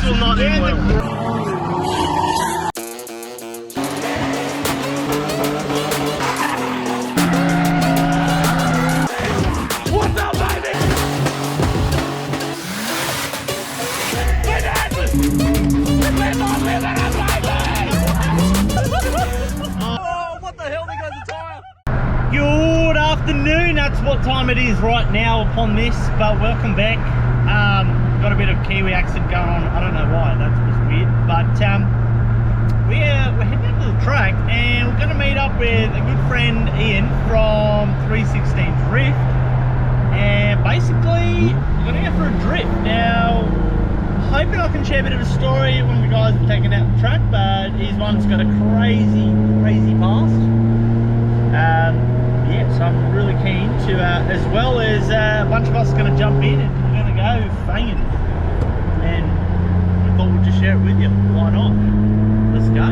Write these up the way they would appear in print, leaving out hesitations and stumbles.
will not end well. Good afternoon, that's what time it is right now upon this, but welcome back. Got a bit of Kiwi accent going on, I don't know why, that was weird, but we're heading into the track and we're going to meet up with a good friend Ian from 316 Drift, and basically we're going to go for a drift. Now, hoping I can share a bit of a story when the guys were taking out the track, but he's one that's got a crazy past. Yeah, so I'm really keen to, as well as a bunch of us are going to jump in and we're going to go fanging. And I thought we'd just share it with you. Why not? Let's go.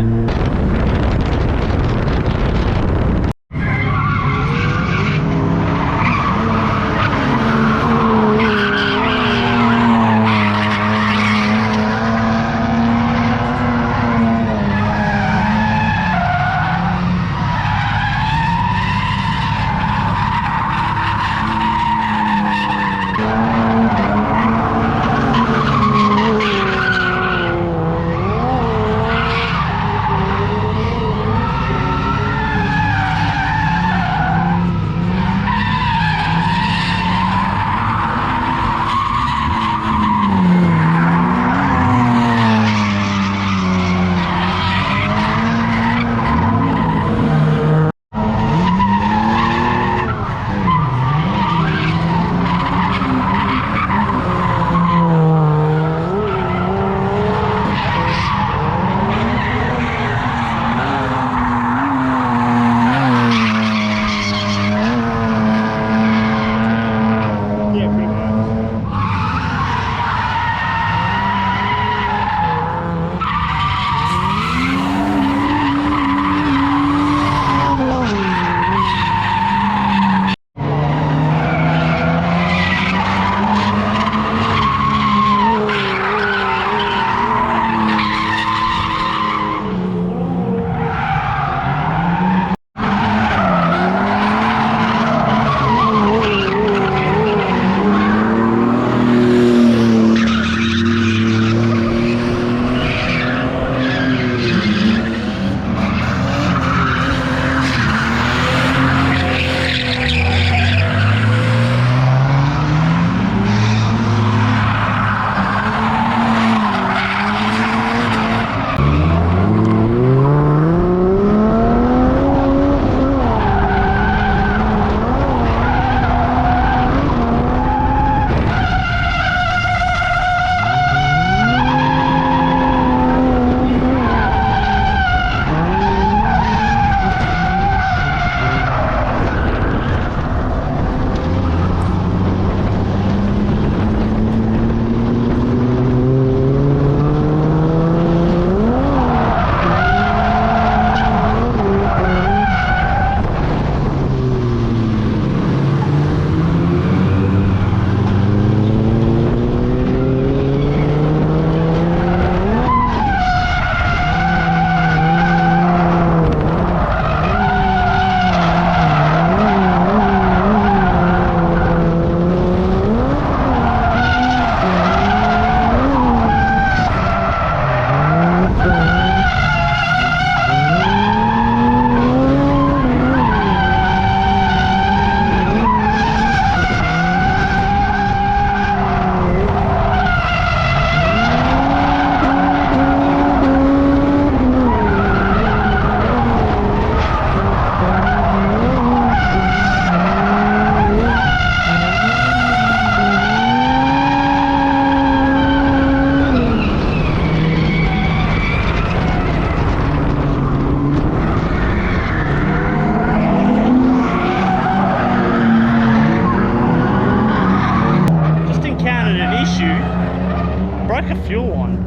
fuel on.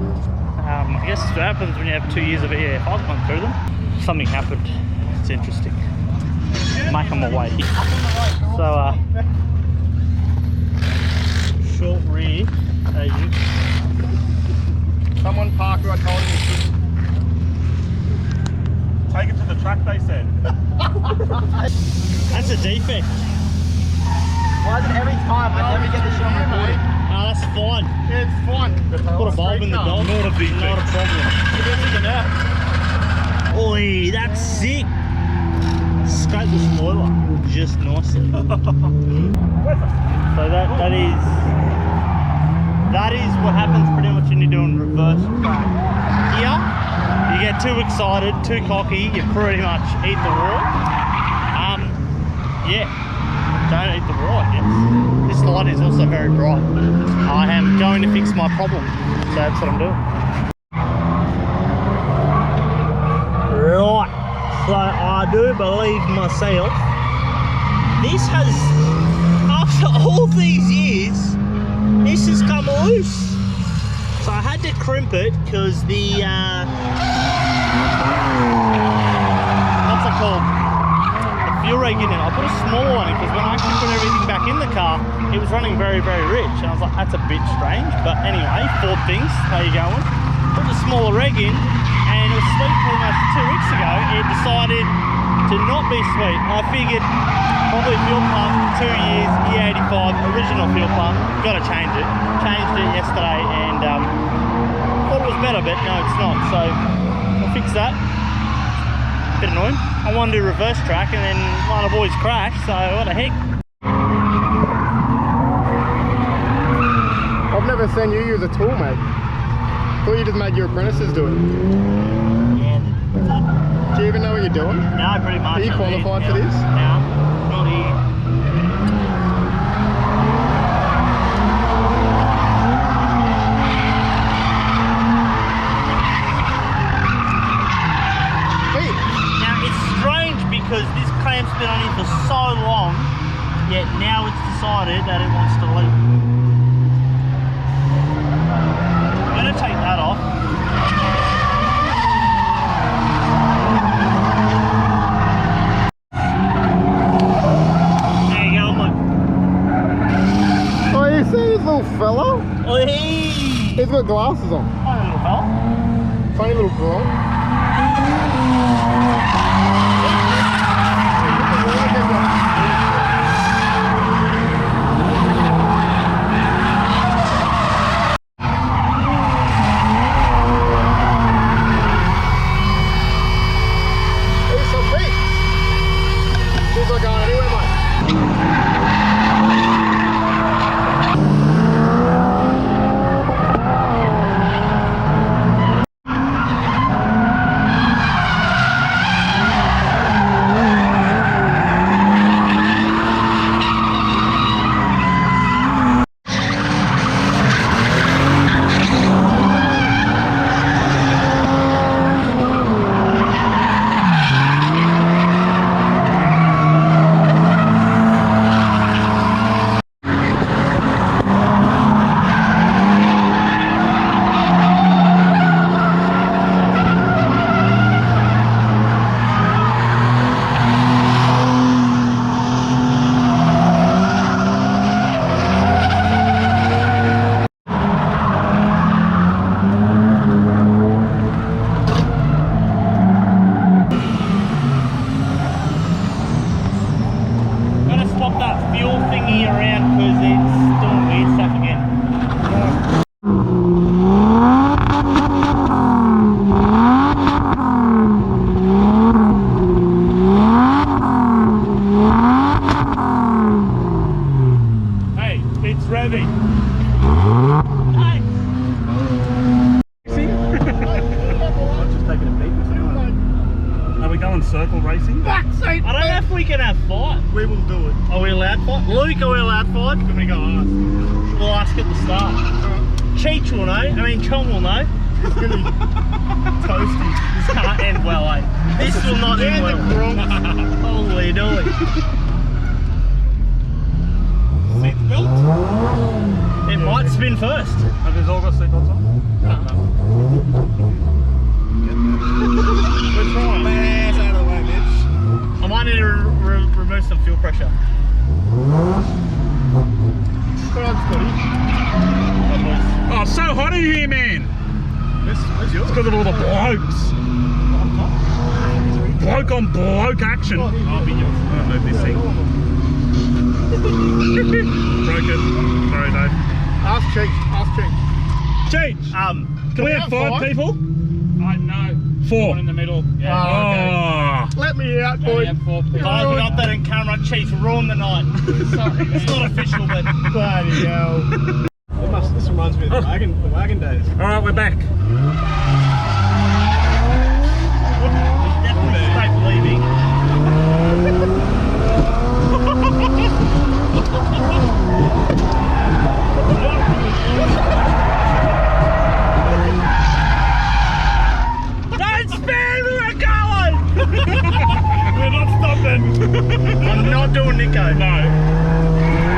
I guess what happens when you have 2 years of EAF. I've gone through them. Something happened. It's interesting. Making my way. So, short rear agent. Someone parked who I told him he shouldn't. Take it to the track, they said. That's a defect. Why is it every time I never get the shit on recording? Oh, that's fine. Yeah, it's fine. Put a bulb in the dog. Not a problem. Oi, that's sick. Scrape the spoiler just nicely. So that is what happens pretty much when you're doing reverse track. Here, you get too excited, too cocky, you pretty much eat the wall. Yeah, don't eat the wall, I guess. This light is also very bright. I am going to fix my problem, so that's what I'm doing. Right, so I do believe myself, this has, after all these years, this has come loose. So I had to crimp it because the, what's it called? The fuel rate in it. I put a smaller one in because when I actually put everything back in the car, it was running very, very rich. And I was like, that's a bit strange. But anyway, Ford things, how you going? Put the smaller reg in and it was sweet pretty much 2 weeks ago. It decided to not be sweet. I figured probably fuel pump, 2 years, E85, original fuel pump, gotta change it. Changed it yesterday and thought it was better, but no, it's not. So I'll fix that. Bit annoying. I wanted to do reverse track and then one of the boys crashed, so what the heck. I've never seen you use a tool, mate. Thought you just made your apprentices do it. Yeah. Do you even know what you're doing? No, pretty much. Are you qualified for this? No, not here. Because this clamp's been on here for so long, yet now it's decided that it wants to leak. I'm going to take that off. There you go, look. Oh, you see this little fella? Oh, hey! He's got glasses on. Hi, little fella. Funny little girl. Circle racing? Fuck's sake! I don't know if we can have fight. We will do it. Are we allowed fight? Luke, are we allowed fight? Can we go ask? We'll ask at the start. Cheech will know. I mean, Chong will know. It's gonna be toasty. This can't end well, eh? This will not end well. Holy dolly. Seatbelt? It might spin first. Have you all got seatbelts on? No. We're trying. Ass out of the way, bitch. I might need to remove some fuel pressure. Come on, Scotty. Oh, it's so hot in here, man. Where's yours? It's because of all the blokes. Bloke on bloke action. I'll move this thing. Broken. Sorry, Dave. Ask Cheech. Cheech! Can we have 5 people? No. 4. One in the middle. Yeah. Oh. Let me out, boy. We have 4 people. Guys, we got that in camera. Chiefs ruined the night. Sorry. It's not official, but Bloody hell. This reminds me of the wagon days. Alright, we're back. definitely straight leaving. Don't spin, we're going! We're not stopping. I'm not doing Nico. No.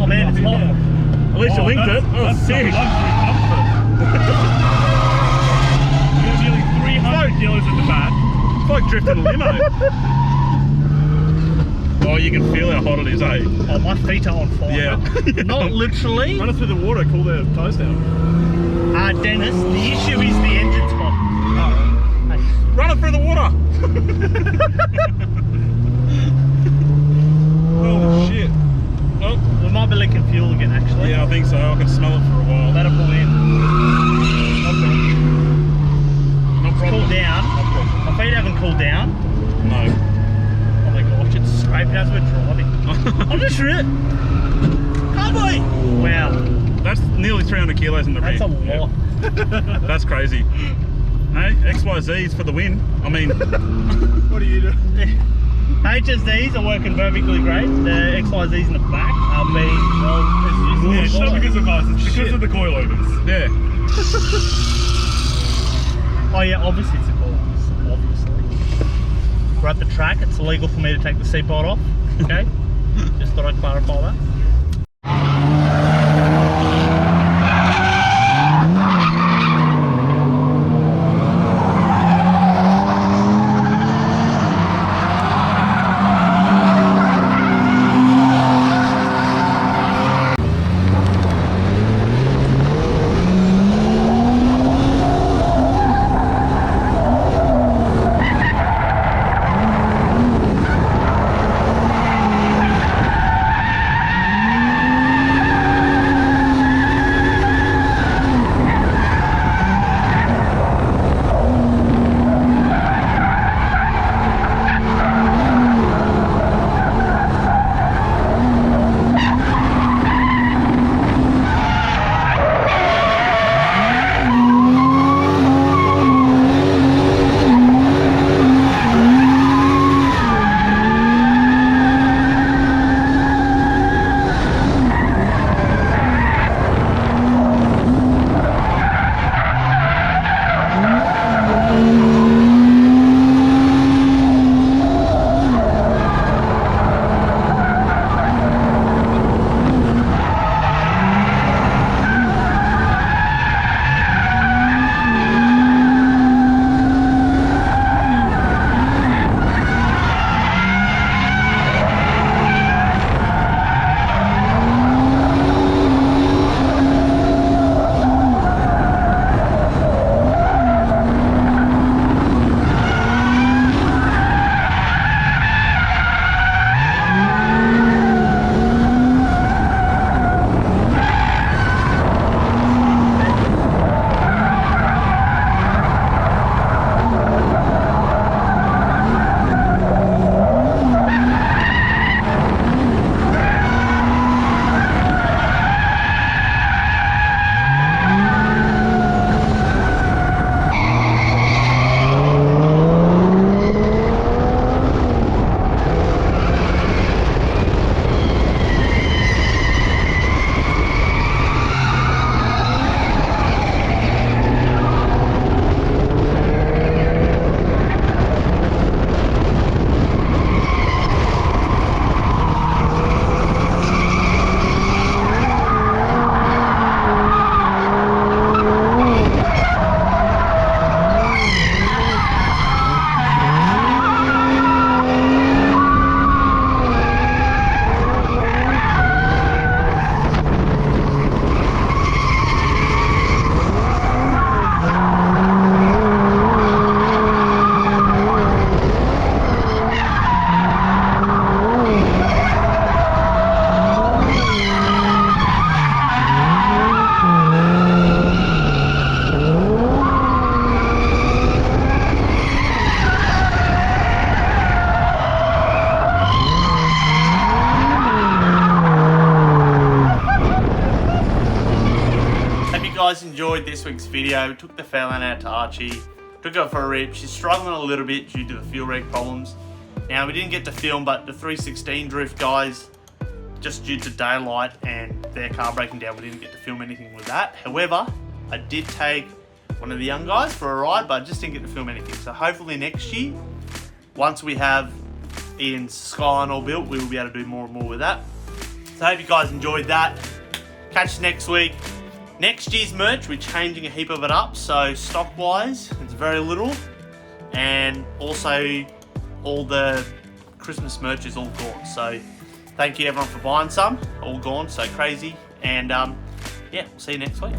At least you linked it. Oh, sick. You have nearly 300 kilos in the back. It's like drifting a limo. Oh, you can feel how hot it is, eh? Oh, my feet are on fire. Yeah. Not literally. Run it through the water, cool their toes down. Dennis, the issue is the engine's hot. Hey. Run it through the water. Holy shit. Oh, We might be leaking fuel again, actually. yeah, I think so. I can smell it for a while. Better pull in. No Cool problem. down. My feet haven't cooled down. No. Oh my gosh, it's scraping as we're driving. I'm just shit. Can't we? Wow, That's nearly 300 kilos in the that's rig. a lot. Yeah. That's crazy. Hey, XYZ's for the win. I mean, What do you do? HSDs are working perfectly great. The XYZs in the back are being, well, Yeah, it's it's not useless. because of us, it's because of the coilovers. yeah. Oh yeah, obviously it's a call. Obviously. We're at the track. It's illegal for me to take the seatbelt off. Okay. Just thought I'd clarify that. enjoyed this week's video. Took the Fairlane out to Archie. Took her for a rip. She's struggling a little bit due to the fuel reg problems. Now, we didn't get to film, but the 316 drift, guys, just due to daylight and their car breaking down, we didn't get to film anything with that. However, I did take one of the young guys for a ride, but I just didn't get to film anything. So hopefully next year, once we have Ian's Skyline all built, we will be able to do more and more with that. So I hope you guys enjoyed that. Catch you next week. Next year's merch, we're changing a heap of it up. So stock wise, it's very little. And also all the Christmas merch is all gone. So thank you everyone for buying some. All gone, so crazy. And yeah, we'll see you next week.